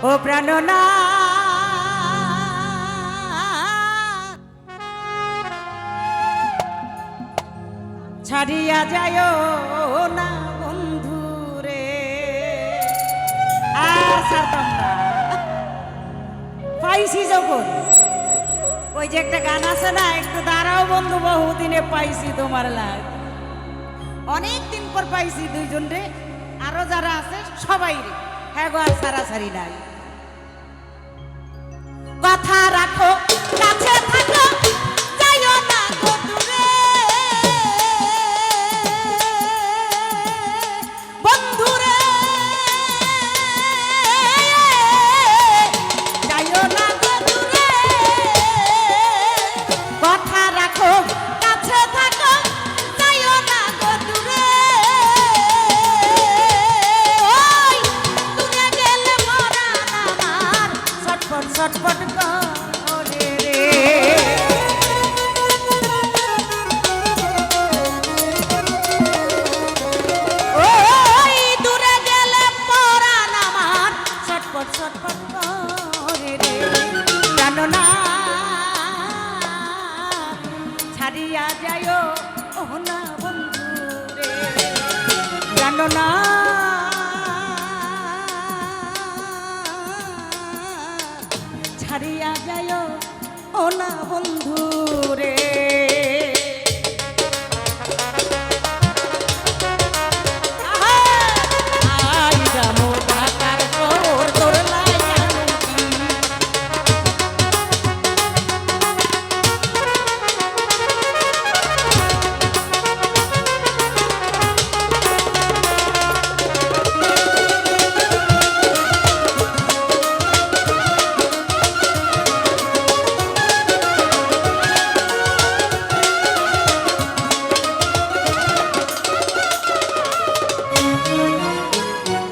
ও প্রাণনা ছাড়িয়া যায় না বন্ধু রে। আর ছাড়তাম না, পাইছি যখন। ওই যে একটা গান আছে না, একটু দাঁড়াও বন্ধু বহুদিনে পাইছি তোমার লাগ। অনেক দিন পর পাইছি দুইজন রে, আরো যারা আছে সবাই রে। হ্যাঁ গো, আর সারাসারি নাই। কথা রাখো, কাছে থাকো, যাইও না গো দূরে। বন্ধু রে যাইও না গো দূরে। কথা রাখো, কাছে থাকো, যাইও না গো দূরে। ওই দূরে গেলে মরান আমার ছটফট ছটফট করে রে। ওই দূরে গেলে পরান আমার ছটফট ছটফট করে রে। জানো না ছাড়িয়া যায়ও ও না বন্ধু রে। জানো না ছাড়িয়া যায়ও ও না বন্ধু রে।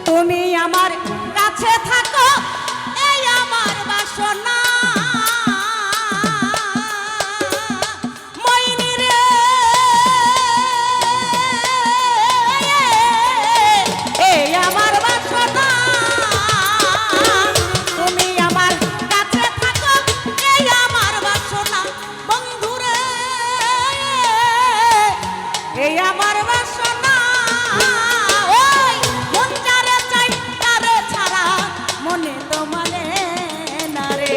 তুমি আমার কাছে থাকো, এই আমার বাসনা। মইনি রে এই আমার বাসনা। তুমি আমার কাছে থাকো, এই আমার বাসনা। বন্ধু রে এই আমার বাসনা। ওই মন যারে চাই তারে ছাড়া মনে তো মানে না রে।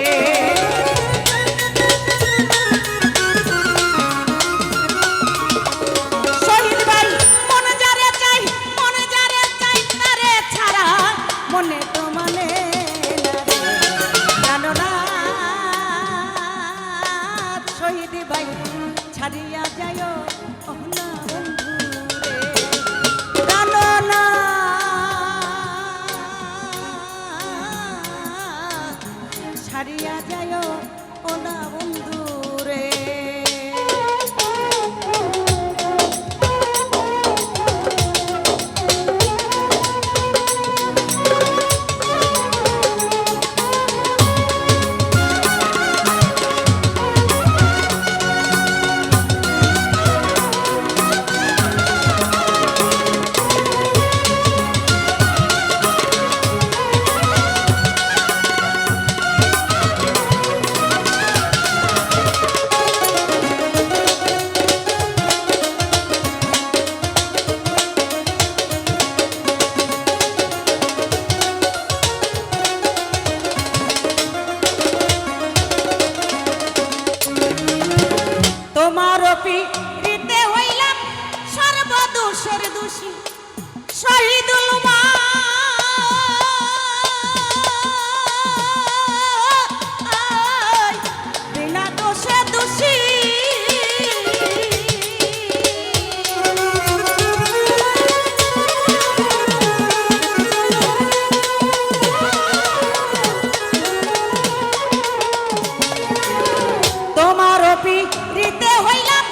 শহীদ ভাই মন যারে চাই, মন যারে চাই তারে ছাড়া মনে তো মানে না রে। জানো না শহীদ ভাই ছাড়িয়া যায় ও না বন্ধু রে। জানো না ছাড়িয়া যায় ও না বন্ধু রে। তোমার পীড়িতে হইলাম সর্বদোষের দোষী শহীদুল মা। বিনা দোষে দোষী তোমার পীড়িতে হইলাম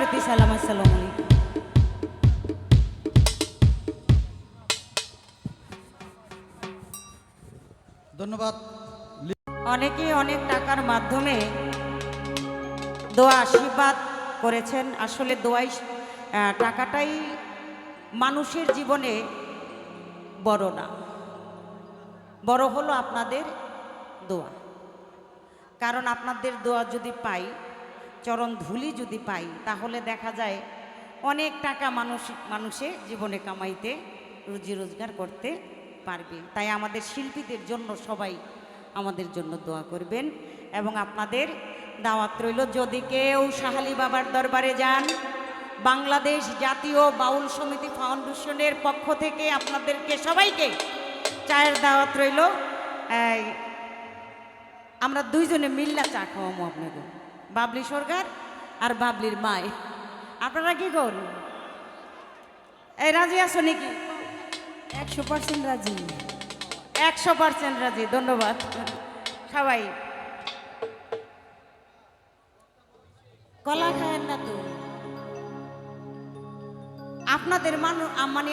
প্রতি সালাম, আসসালামু আলাইকুম। ধন্যবাদ। অনেকে অনেক টাকার মাধ্যমে দোয়া আশীর্বাদ করেছেন। আসলে দোয়াই টাকাটাই মানুষের জীবনে বড় না, বড় হলো আপনাদের দোয়া। কারণ আপনাদের দোয়া যদি পাই, চরণ ধুলি যদি পাই, তাহলে দেখা যায় অনেক টাকা মানুষে জীবনে কামাইতে, রুজি রোজগার করতে পারবে। তাই আমাদের শিল্পীদের জন্য সবাই আমাদের জন্য দোয়া করবেন। এবং আপনাদের দাওয়াত রইল, যদি কেউ শাহালি বাবার দরবারে যান, বাংলাদেশ জাতীয় বাউল সমিতি ফাউন্ডেশনের পক্ষ থেকে আপনাদেরকে সবাইকে চায়ের দাওয়াত রইল। আমরা দুইজনে মিল্লা চা খাওয়াবো আপনাকে, বাবলি সরকার আর বাবলির মায়। আপনারা কি করুন? এই রাজি আছো নাকি? 100% রাজি। 100% রাজি। ধন্যবাদ সবাই। কলা খায়েন না তো আপনাদের মানে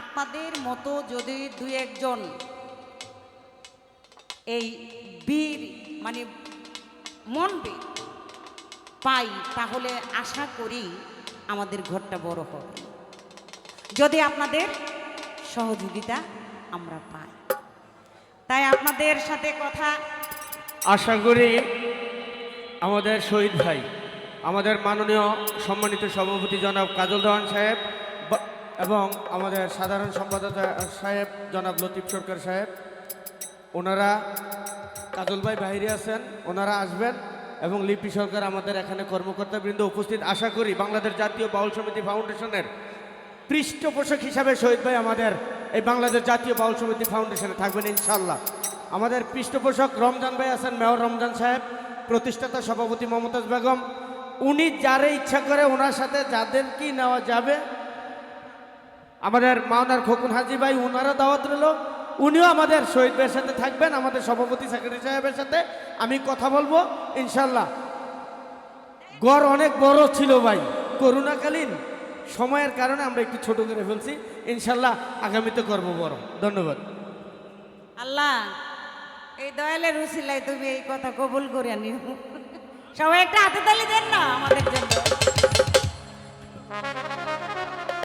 আপনাদের মতো যদি দুই একজন এই বীর মানে মনবীর পাই, তাহলে আশা করি আমাদের ঘরটা বড় হবে, যদি আপনাদের সহযোগিতা আমরা পাই। তাই আপনাদের সাথে কথা আশা করি আমাদের শহীদ ভাই, আমাদের মাননীয় সম্মানিত সভাপতি জনাব কাজল দেওয়ান সাহেব এবং আমাদের সাধারণ সম্পাদক সাহেব জনাব লতিফ সরকার সাহেব, ওনারা, কাজল ভাই বাইরে আছেন, ওনারা আসবেন এবং লিপি সরকার আমাদের এখানে কর্মকর্তাবৃন্দ উপস্থিত। আশা করি বাংলাদেশ জাতীয় বাউল সমিতি ফাউন্ডেশনের পৃষ্ঠপোষক হিসাবে শহীদ ভাই আমাদের এই বাংলাদেশ জাতীয় বাউল সমিতি ফাউন্ডেশনে থাকবেন ইনশাল্লাহ। আমাদের পৃষ্ঠপোষক রমজান ভাই আছেন, মেয়র রমজান সাহেব, প্রতিষ্ঠাতা সভাপতি মমতাজ বেগম। উনি যারে ইচ্ছা করে ওনার সাথে যাদেরকে নেওয়া যাবে, আমাদের মাওনার খোকন হাজি ভাই, ওনারও দাওয়াত রইল, উনিও আমাদের শহীদ ভাইয়ের সাথে থাকবেন। আমাদের সভাপতি সেক্রেটারি সাহেবের সাথে আমি কথা বলবো ইনশাল্লাহ। গড় অনেক বড় ছিল ভাই, করোনাকালীন সময়ের কারণে আমরা একটু ছোট করে ফেলছি, ইনশাল্লাহ আগামীতে করবো বড়। ধন্যবাদ। আল্লাহ এই দয়ালের উসিলায় তুমি এই কথা কবুল করে নিও। সবাই একটা হাতে তালি দেন না আমাদের জন্য।